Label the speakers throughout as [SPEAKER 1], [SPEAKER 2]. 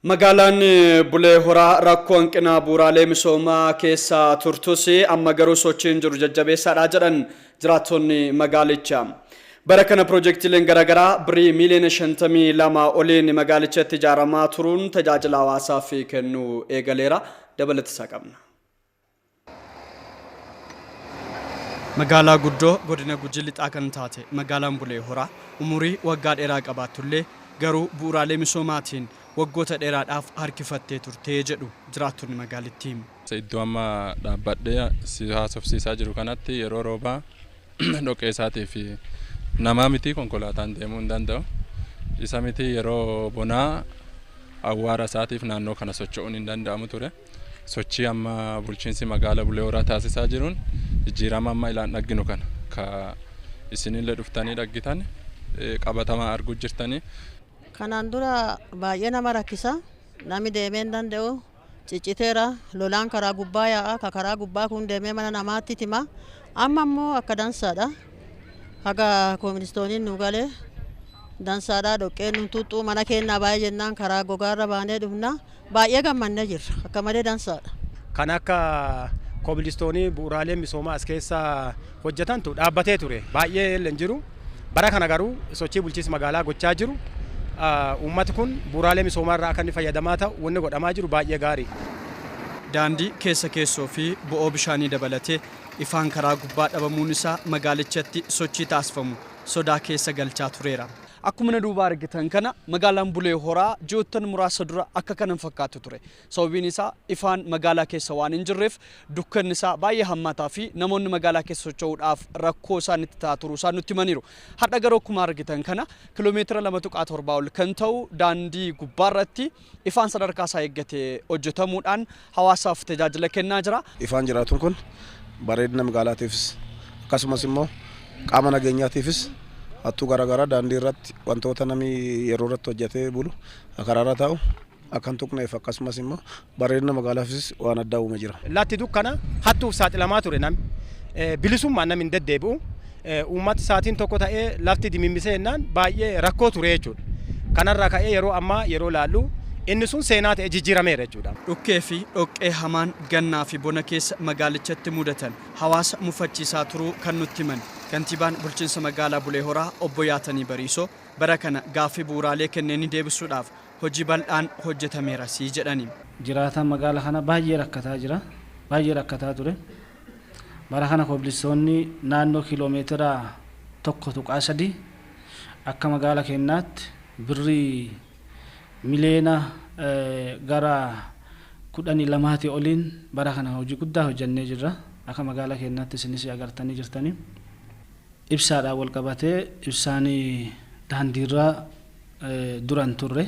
[SPEAKER 1] Magaalaan Bulee Horaa rakkoo hanqina bu'uuraalee misoomaa keessa turtus amma garuu sochiin jiru jajjabeessaadha jedhan jiraattonni magaalichaa. Bara kana piroojeektiileen garaagaraa birrii miliyoona 52 oliin magaalichatti ijaaramaa turuun tajaajila hawaasaaf kennuu eegaleera. Dabalata isaa qabna. Magaalaa guddoo godina Gujii lixaa kan taate magaalaan Bulee Horaa umurii waggaa dheeraa qabaatullee garuu bu'uuraalee misoomaatiin waggoota dheeraadhaaf harkifattee turtee jedhu jiraattonni magaalittii.
[SPEAKER 2] Iddoo amma dhaabbadhee haasofsiisaa jiru kanatti yeroo roobaa dhoqqee isaatii fi namaa miti konkolaataan deemuu hin danda'u. Isa miti yeroo bonaa awwaara isaatiif naannoo kana socho'uun hin danda'amu ture. Sochii amma bulchiinsi magaalaa Bulee Horaa taasisaa jiruun jijjiirama amma ilaan dhagginu kana ka isinillee dhuftanii dhaggitan qabatamaa arguu jirtanii.
[SPEAKER 3] Kanaan dura baay'ee nama rakkisa. Namni deemee hin danda'u. Cicciteera. Lolaan karaa gubbaa yaa'a. Ka karaa gubbaa kun deemee mana namaatti tima. Amma immoo akka dansaadha. Haga koministooniin nu galee dansaadha. Dhoqqeen nu tuuxxuu mana keenyaa baay'ee jennaan karaa gogaarra baanee dhufna. Baay'ee gammannee jirra. Akka malee dansaadha.
[SPEAKER 4] Kan akka kobilistoonii bu'uuraalee misoomaa as keessa hojjetantu dhaabbatee ture. Baay'ee hin jiru. Bara kana garuu sochii bulchiinsa magaalaa gochaa jiru. Uummati kun bu'uuraalee misoomaa irraa akka inni fayyadamaa ta'u wanni godhamaa jiru baay'ee gaarii.
[SPEAKER 1] Daandii keessoo fi bo'oo bishaanii dabalatee ifaan karaa gubbaa dhabamuun isaa magaalichatti sochii taasifamu sodaa keessa galchaa tureera. Akkuma na duuba argitan kana magaalaan Bulee Horaa ji'oottan muraasa dura akka kanan fakkaatu ture. Sababiin isaa ifaan magaalaa keessa waan hin jirreef dukkanni isaa baay'ee hammaataa fi namoonni magaalaa keessa socho'uudhaaf rakkoo isaan itti ta'aa turuu isaan nutti himaniiru. Har'a garuu akkuma argitan kana kiiloomeetira 2.7 ol kan ta'u daandii gubbaarratti ifaan sadarkaa isaa eeggatee hojjetamuudhaan hawaasaaf tajaajila kennaa jira.
[SPEAKER 5] Ifaan jiraatuun kun bareedina magaalaatiifis akkasumas immoo qaama nageenyaatiifis hattuu garaagaraa daandii irratti wantoota namni yeroo irratti hojjetee bulu karaarra taa'u akkan tuqneef akkasumas immoo bareedina magaalaafis waan addaa uume jira.
[SPEAKER 4] Latti dukkana hattuuf saaxilamaa ture namni bilisummaan namni hin deddeebi'u uummati saatiin tokko ta'ee lafti dimimmisee jennaan baay'ee rakkoo ture jechuudha. Kanarraa ka'ee yeroo ammaa yeroo laallu inni sun seenaa ta'e jijjiirameera jechuudha.
[SPEAKER 1] Dhukkee fi dhoqqee hamaan gannaa fi bona keessa magaalichatti mudatan hawaasa mufachiisaa turuu kan nutti himan. Kantiibaan bulchiinsa magaalaa Bulee Horaa obbo Yaatanii Bariisoo bara kana gaaffii bu'uuraalee kenneenii deebisuudhaaf hojii bal'aan hojjetameera sii jedhani.
[SPEAKER 6] Jiraataan magaalaa kana baay'ee rakkataa jira. Baay'ee rakkataa ture. Bara kana kobilistoonni naannoo kiiloomeetira 1.3 akka magaalaa keenyaatti birrii miliyoona gara 12 oliin bara kana hojii guddaa hojjannee jirra. Akka magaalaa keenyaatti isinis agartanii jirtanii. Ibsaadhaan wal qabatee ibsaanii daandiirraa duran turre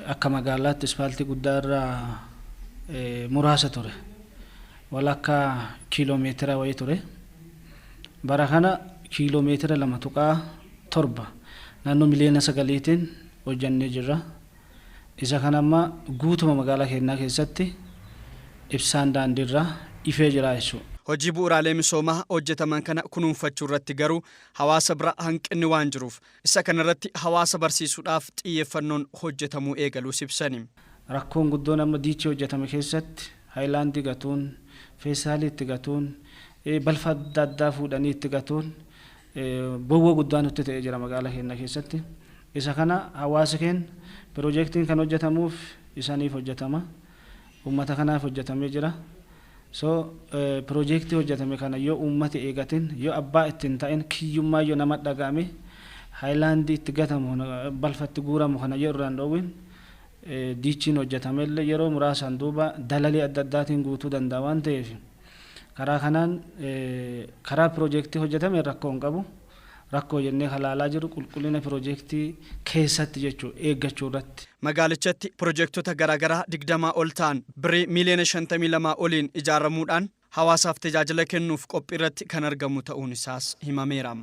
[SPEAKER 6] akka magaalaatti ispaaltii guddaarraa muraasa ture walakka kiiloomeetira wayii ture bara kana kiiloomeetira 2.7 naannoo miliyoona 9tiin hojjannee jirra. Isa kana amma guutuma magaalaa keenyaa keessatti ibsaan daandiirraa ifee jira jechuudha.
[SPEAKER 1] Hojii bu'uuraalee misoomaa hojjetaman kana kunuunfachuu irratti garuu hawaasa bira hanqinni waan jiruuf isa kanarratti hawaasa barsiisuudhaaf xiyyeeffannoon hojjetamuu eegaluus ibsani.
[SPEAKER 6] Rakkoon guddoon amma diichii hojjetame keessatti haayilaandii gatuun, feesaalii itti gatuun, balfa adda addaa fuudhanii itti gatuun bowwa guddaan nutti ta'ee jira magaalaa keenya keessatti. Isa kana hawaasa keenya piroojeektiin kan hojjetamuuf isaaniif hojjetama. Uummata kanaaf hojjetamee jira. Piroojeektii hojjetame kana yoo uummati eegatin yoo abbaa ittiin ta'in kiyyummaa yoo nama dhaga'ame haayilaandii itti gatamu balfatti guuramu kana yoo irraan dhoowwin diichiin hojjetamellee yeroo muraasaan duuba dalalii adda addaatiin guutuu danda'a waan ta'eef karaa kanaan karaa piroojeektii hojjetame rakkoo hin qabu. Rakkoo jennee halaalaa jiru qulqullina piroojeektii keessatti jechuudha eeggachuu irratti.
[SPEAKER 1] Magaalichatti piroojeektota garaagaraa 20 ol ta'an birrii miliyoona 52 oliin ijaaramuudhaan hawaasaaf tajaajila kennuuf qophii irratti kan argamu ta'uun isaas himameera.